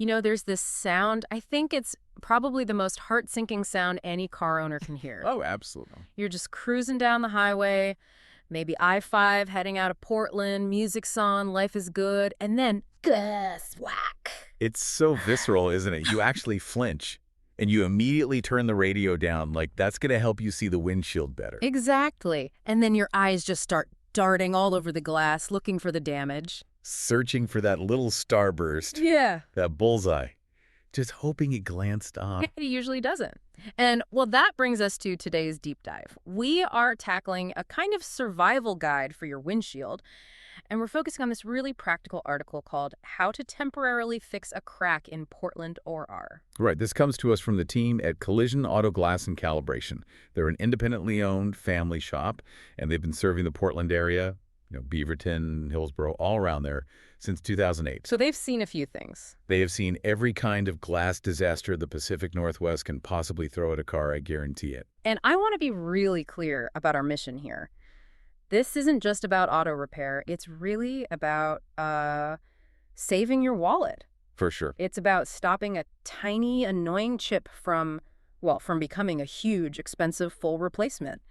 There's this sound. I think it's probably the most heart-sinking sound any car owner can hear. Oh, absolutely. You're just cruising down the highway, maybe I-5 heading out of Portland, music's on, life is good, and then, gus, whack. It's so visceral, isn't it? You actually flinch, and you immediately turn the radio down. Like, that's going to help you see the windshield better. Exactly. And then your eyes just start darting all over the glass, looking for the damage. Searching for that little starburst, Yeah. that bullseye, just hoping it glanced off. It usually doesn't. And, well, that brings us to today's deep dive. We are tackling a kind of survival guide for your windshield, and we're focusing on this really practical article called How to Temporarily Fix a Crack in Portland or Right. This comes to us from the team at Collision Auto Glass and Calibration. They're an independently owned family shop, and they've been serving the Portland area, Beaverton, Hillsborough, all around there since 2008. So they've seen a few things. They have seen every kind of glass disaster the Pacific Northwest can possibly throw at a car, I guarantee it. And I want to be really clear about our mission here. This isn't just about auto repair. It's really about saving your wallet. For sure. It's about stopping a tiny, annoying chip from becoming a huge, expensive full replacement.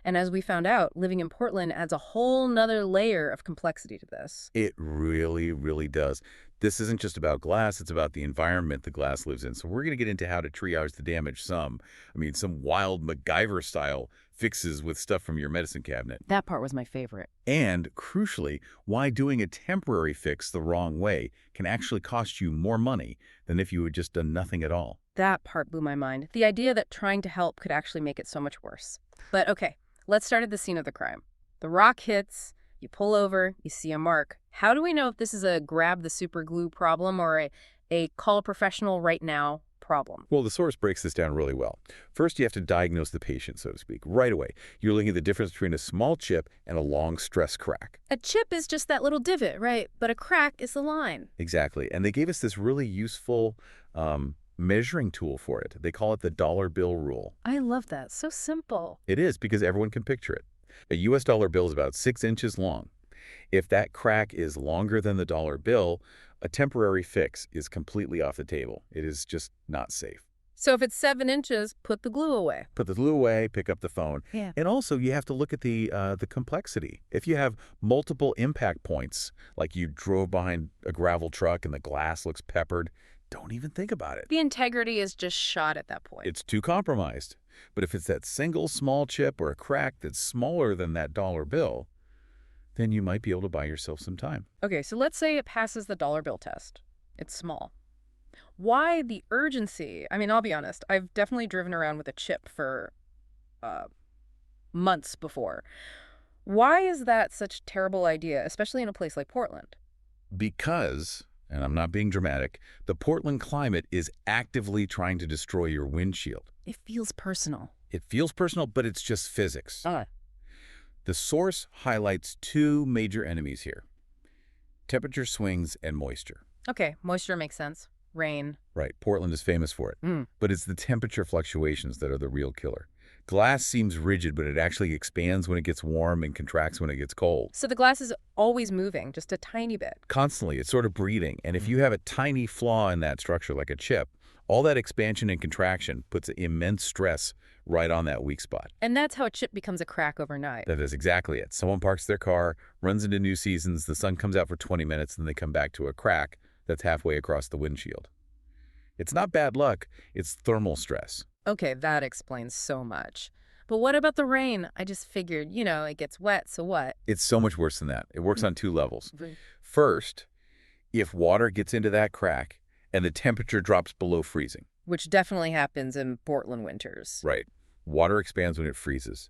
And as we found out, living in Portland adds a whole nother layer of complexity to this. It really, really does. This isn't just about glass. It's about the environment the glass lives in. So we're going to get into how to triage the damage some wild MacGyver-style fixes with stuff from your medicine cabinet. That part was my favorite. And, crucially, why doing a temporary fix the wrong way can actually cost you more money than if you had just done nothing at all. That part blew my mind. The idea that trying to help could actually make it so much worse. But okay, let's start at the scene of the crime. The rock hits, you pull over, you see a mark. How do we know if this is a grab the super glue problem or a call a professional right now problem? Well, the source breaks this down really well. First, you have to diagnose the patient, so to speak, right away. You're looking at the difference between a small chip and a long stress crack. A chip is just that little divot, right? But a crack is the line. Exactly. And they gave us this really useful measuring tool for it. They call it the dollar bill rule. I love that. So simple. It is, because everyone can picture it. A U.S. dollar bill is about 6 inches long. If that crack is longer than the dollar bill, a temporary fix is completely off the table. It is just not safe. So if it's 7 inches, put the glue away. Put the glue away, pick up the phone. Yeah. And also, you have to look at the complexity. If you have multiple impact points, like you drove behind a gravel truck and the glass looks peppered, don't even think about it. The integrity is just shot at that point. It's too compromised. But if it's that single small chip or a crack that's smaller than that dollar bill, then you might be able to buy yourself some time. Okay, so let's say it passes the dollar bill test. It's small. Why the urgency? I'll be honest. I've definitely driven around with a chip for months before. Why is that such a terrible idea, especially in a place like Portland? Because, and I'm not being dramatic, the Portland climate is actively trying to destroy your windshield. It feels personal. It feels personal, but it's just physics. The source highlights two major enemies here: temperature swings and moisture. Okay, moisture makes sense. Rain. Right, Portland is famous for it. But it's the temperature fluctuations that are the real killer. Glass seems rigid, but it actually expands when it gets warm and contracts when it gets cold. So the glass is always moving, just a tiny bit. Constantly, it's sort of breathing. And if you have a tiny flaw in that structure, like a chip, all that expansion and contraction puts immense stress right on that weak spot. And that's how a chip becomes a crack overnight. That is exactly it. Someone parks their car, runs into New Seasons, the sun comes out for 20 minutes, and they come back to a crack that's halfway across the windshield. It's not bad luck, it's thermal stress. Okay, that explains so much. But what about the rain? I just figured, it gets wet, so what? It's so much worse than that. It works on two levels. First, if water gets into that crack and the temperature drops below freezing. Which definitely happens in Portland winters. Right. Water expands when it freezes.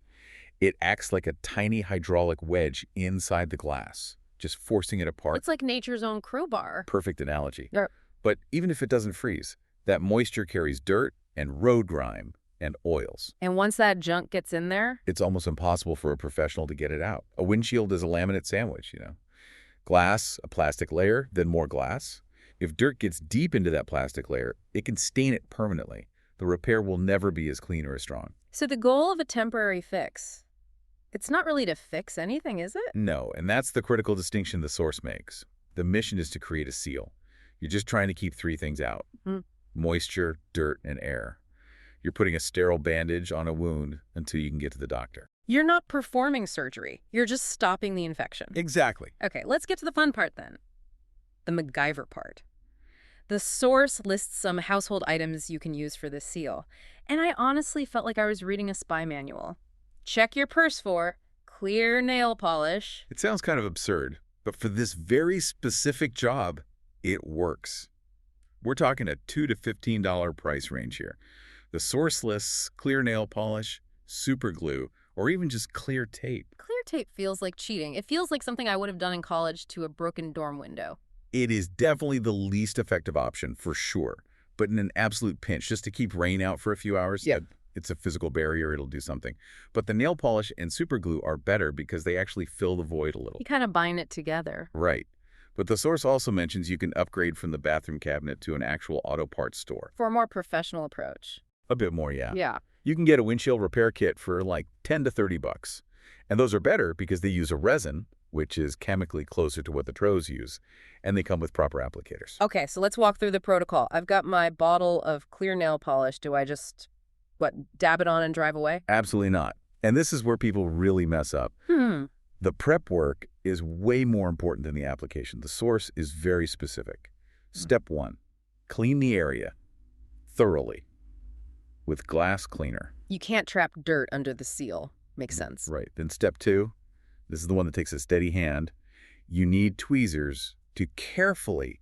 It acts like a tiny hydraulic wedge inside the glass, just forcing it apart. It's like nature's own crowbar. Perfect analogy. Yep. But even if it doesn't freeze, that moisture carries dirt and road grime and oils. And once that junk gets in there? It's almost impossible for a professional to get it out. A windshield is a laminate sandwich, Glass, a plastic layer, then more glass. If dirt gets deep into that plastic layer, it can stain it permanently. The repair will never be as clean or as strong. So the goal of a temporary fix, it's not really to fix anything, is it? No, and that's the critical distinction the source makes. The mission is to create a seal. You're just trying to keep three things out: Hmm. moisture, dirt, and air. You're putting a sterile bandage on a wound until you can get to the doctor. You're not performing surgery. You're just stopping the infection. Exactly. Okay, let's get to the fun part then. The MacGyver part. The source lists some household items you can use for this seal, and I honestly felt like I was reading a spy manual. Check your purse for clear nail polish. It sounds kind of absurd, but for this very specific job, it works. We're talking a $2 to $15 price range here. The source lists clear nail polish, super glue, or even just clear tape. Clear tape feels like cheating. It feels like something I would have done in college to a broken dorm window. It is definitely the least effective option for sure, but in an absolute pinch, just to keep rain out for a few hours, Yep. it's a physical barrier, it'll do something. But the nail polish and super glue are better because they actually fill the void a little. You kind of bind it together. Right. But the source also mentions you can upgrade from the bathroom cabinet to an actual auto parts store. For a more professional approach. A bit more, yeah. Yeah. You can get a windshield repair kit for like 10 to 30 bucks. And those are better because they use a resin, which is chemically closer to what the Tros use, and they come with proper applicators. Okay, so let's walk through the protocol. I've got my bottle of clear nail polish. Do I just, dab it on and drive away? Absolutely not. And this is where people really mess up. The prep work is way more important than the application. The source is very specific. Step 1, clean the area thoroughly with glass cleaner. You can't trap dirt under the seal. Makes sense. Right. Then step 2, this is the one that takes a steady hand. You need tweezers to carefully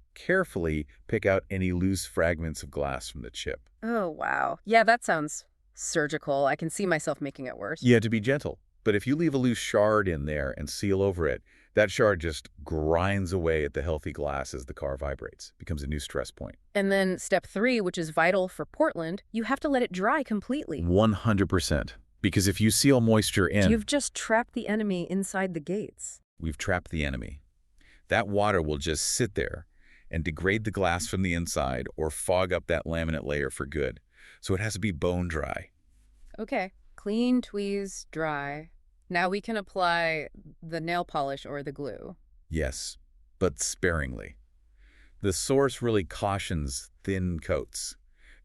pick out any loose fragments of glass from the chip. Oh, wow. Yeah, that sounds surgical. I can see myself making it worse. You have to be gentle. But if you leave a loose shard in there and seal over it, that shard just grinds away at the healthy glass as the car vibrates. Becomes a new stress point. And then step 3, which is vital for Portland, you have to let it dry completely. 100%. Because if you seal moisture in, You've just trapped the enemy inside the gates. we've trapped the enemy. That water will just sit there and degrade the glass from the inside or fog up that laminate layer for good. So it has to be bone dry. Okay. Clean, tweeze, dry. Now we can apply the nail polish or the glue. Yes, but sparingly. The source really cautions thin coats.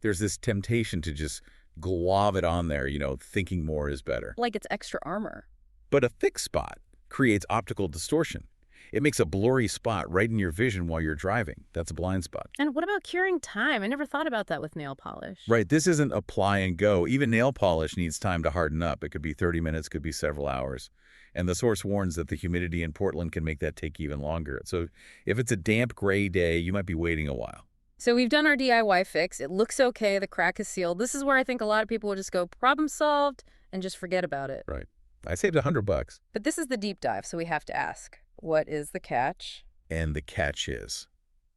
There's this temptation to just glob it on there, thinking more is better. Like it's extra armor. But a thick spot creates optical distortion. It makes a blurry spot right in your vision while you're driving. That's a blind spot. And what about curing time? I never thought about that with nail polish. Right, this isn't apply and go. Even nail polish needs time to harden up. It could be 30 minutes, could be several hours. And the source warns that the humidity in Portland can make that take even longer. So if it's a damp, gray day, you might be waiting a while. So we've done our DIY fix. It looks okay. The crack is sealed. This is where I think a lot of people will just go, problem solved, and just forget about it. Right. I saved $100. But this is the deep dive, so we have to ask, what is the catch? And the catch is,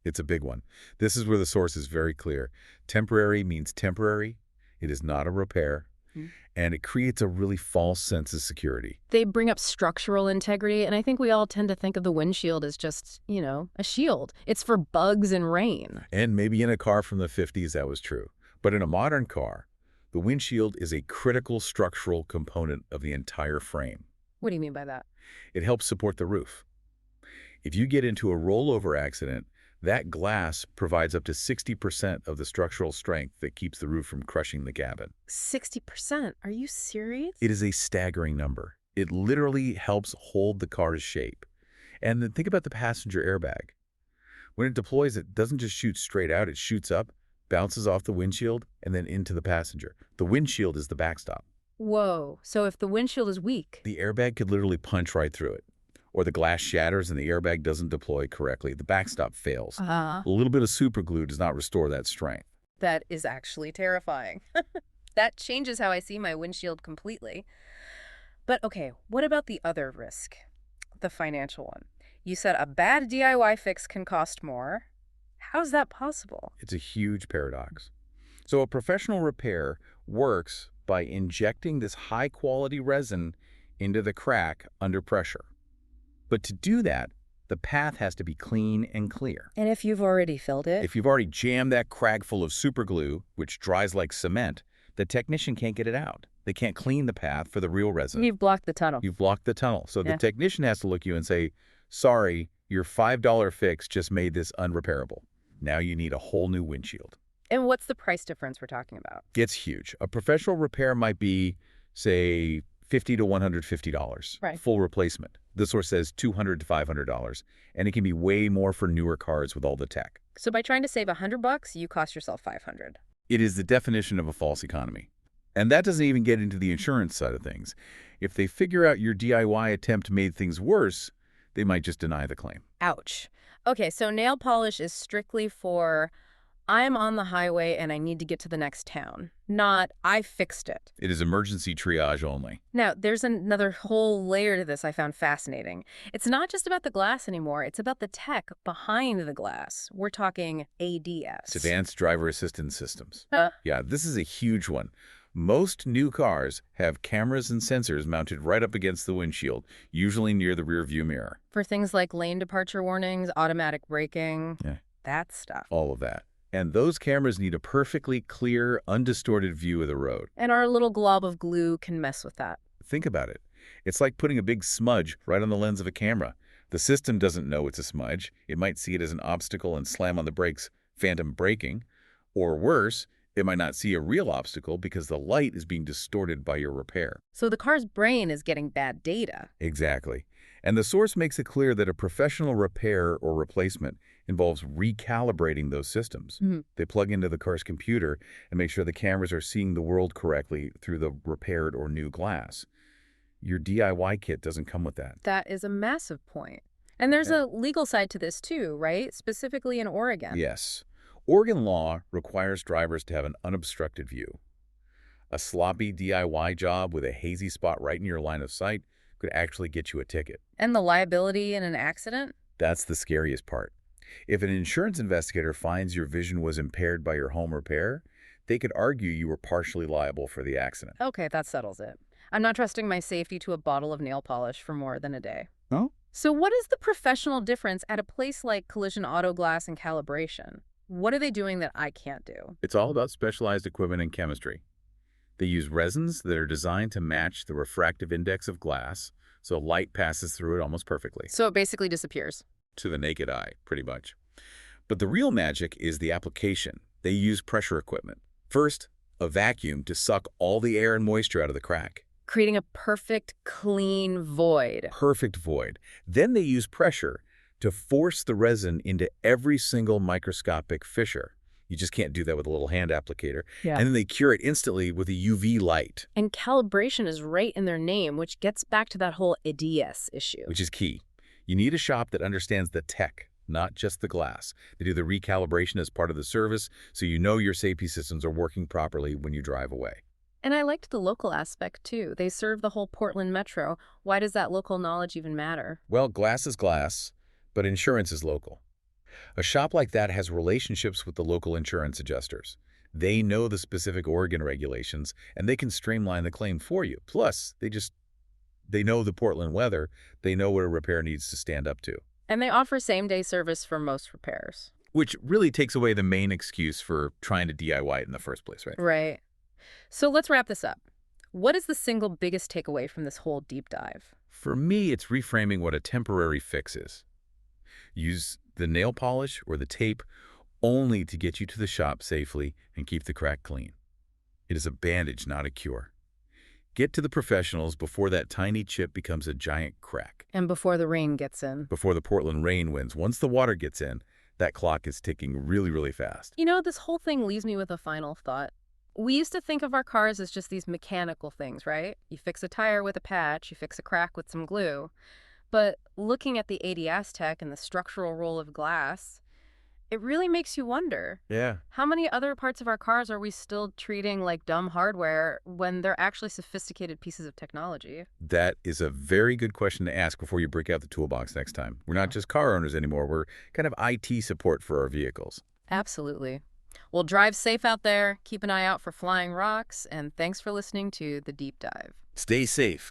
it's a big one. This is where the source is very clear. Temporary means temporary. It is not a repair. And it creates a really false sense of security. They bring up structural integrity, and I think we all tend to think of the windshield as just, a shield. It's for bugs and rain. And maybe in a car from the 50s that was true. But in a modern car, the windshield is a critical structural component of the entire frame. What do you mean by that? It helps support the roof. If you get into a rollover accident, that glass provides up to 60% of the structural strength that keeps the roof from crushing the cabin. 60%? Are you serious? It is a staggering number. It literally helps hold the car's shape. And then think about the passenger airbag. When it deploys, it doesn't just shoot straight out, it shoots up, bounces off the windshield, and then into the passenger. The windshield is the backstop. Whoa. So if the windshield is weak, The airbag could literally punch right through it. Or the glass shatters and the airbag doesn't deploy correctly. The backstop fails. A little bit of super glue does not restore that strength. that is actually terrifying. That changes how I see my windshield completely. But okay, what about the other risk? The financial one. You said a bad DIY fix can cost more. How's that possible? It's a huge paradox. So a professional repair works by injecting this high-quality resin into the crack under pressure. But to do that, the path has to be clean and clear. And if you've already filled it? If you've already jammed that crack full of super glue, which dries like cement, the technician can't get it out. They can't clean the path for the real resin. You've blocked the tunnel. You've blocked the tunnel. So Yeah. the technician has to look at you and say, sorry, your $5 fix just made this unrepairable. Now you need a whole new windshield. And what's the price difference we're talking about? It's huge. A professional repair might be, say, $50 to $150. Right. Full replacement. This source says $200 to $500, and it can be way more for newer cars with all the tech. So by trying to save $100, you cost yourself $500. It is the definition of a false economy. And that doesn't even get into the insurance side of things. If they figure out your DIY attempt made things worse, they might just deny the claim. Ouch. Okay, so nail polish is strictly for I'm on the highway and I need to get to the next town, not I fixed it. It is emergency triage only. Now, there's another whole layer to this I found fascinating. It's not just about the glass anymore. It's about the tech behind the glass. We're talking ADS. It's advanced driver assistance systems. Uh, Yeah, this is a huge one. Most new cars have cameras and sensors mounted right up against the windshield, usually near the rear view mirror. for things like lane departure warnings, automatic braking, Yeah. that stuff. All of that. And those cameras need a perfectly clear, undistorted view of the road. And our little glob of glue can mess with that. Think about it. It's like putting a big smudge right on the lens of a camera. The system doesn't know it's a smudge. It might see it as an obstacle and slam on the brakes, phantom braking. Or worse, it might not see a real obstacle because the light is being distorted by your repair. So the car's brain is getting bad data. Exactly. And the source makes it clear that a professional repair or replacement involves recalibrating those systems. Mhm. They plug into the car's computer and make sure the cameras are seeing the world correctly through the repaired or new glass. Your DIY kit doesn't come with that. That is a massive point. And there's Yeah. a legal side to this too, right? Specifically in Oregon. Yes. Oregon law requires drivers to have an unobstructed view. A sloppy DIY job with a hazy spot right in your line of sight could actually get you a ticket. And the liability in an accident? That's the scariest part. If an insurance investigator finds your vision was impaired by your home repair, they could argue you were partially liable for the accident. Okay, that settles it. I'm not trusting my safety to a bottle of nail polish for more than a day. Oh? So what is the professional difference at a place like Collision Auto Glass and Calibration? What are they doing that I can't do? It's all about specialized equipment and chemistry. They use resins that are designed to match the refractive index of glass, so light passes through it almost perfectly. So it basically disappears. To the naked eye, pretty much. But the real magic is the application. They use pressure equipment. First, a vacuum to suck all the air and moisture out of the crack. Creating a perfect, clean void. Perfect void. Then they use pressure to force the resin into every single microscopic fissure. You just can't do that with a little hand applicator. Yeah. And then they cure it instantly with a UV light, And calibration is right in their name, which gets back to that whole ADS issue. which is key. You need a shop that understands the tech, not just the glass. They do the recalibration as part of the service, so you know your safety systems are working properly when you drive away. And I liked the local aspect, too. They serve the whole Portland metro. Why does that local knowledge even matter? Well, glass is glass, but insurance is local. A shop like that has relationships with the local insurance adjusters. They know the specific Oregon regulations, and they can streamline the claim for you. Plus, they know the Portland weather. They know what a repair needs to stand up to, And they offer same-day service for most repairs. which really takes away the main excuse for trying to DIY it in the first place, right? Right. So let's wrap this up. What is the single biggest takeaway from this whole deep dive? For me, it's reframing what a temporary fix is. Use the nail polish or the tape only to get you to the shop safely and keep the crack clean. It is a bandage, not a cure. Get to the professionals before that tiny chip becomes a giant crack. And before the rain gets in. Before the Portland rain wins. Once the water gets in, that clock is ticking really, really fast. You know, this whole thing leaves me with a final thought. We used to think of our cars as just these mechanical things, right? You fix a tire with a patch, you fix a crack with some glue. But looking at the ADS tech and the structural role of glass, it really makes you wonder, Yeah. how many other parts of our cars are we still treating like dumb hardware when they're actually sophisticated pieces of technology? That is a very good question to ask before you break out the toolbox next time. We're not just car owners anymore. We're kind of IT support for our vehicles. Absolutely. Well, drive safe out there, keep an eye out for flying rocks, and thanks for listening to The Deep Dive. Stay safe.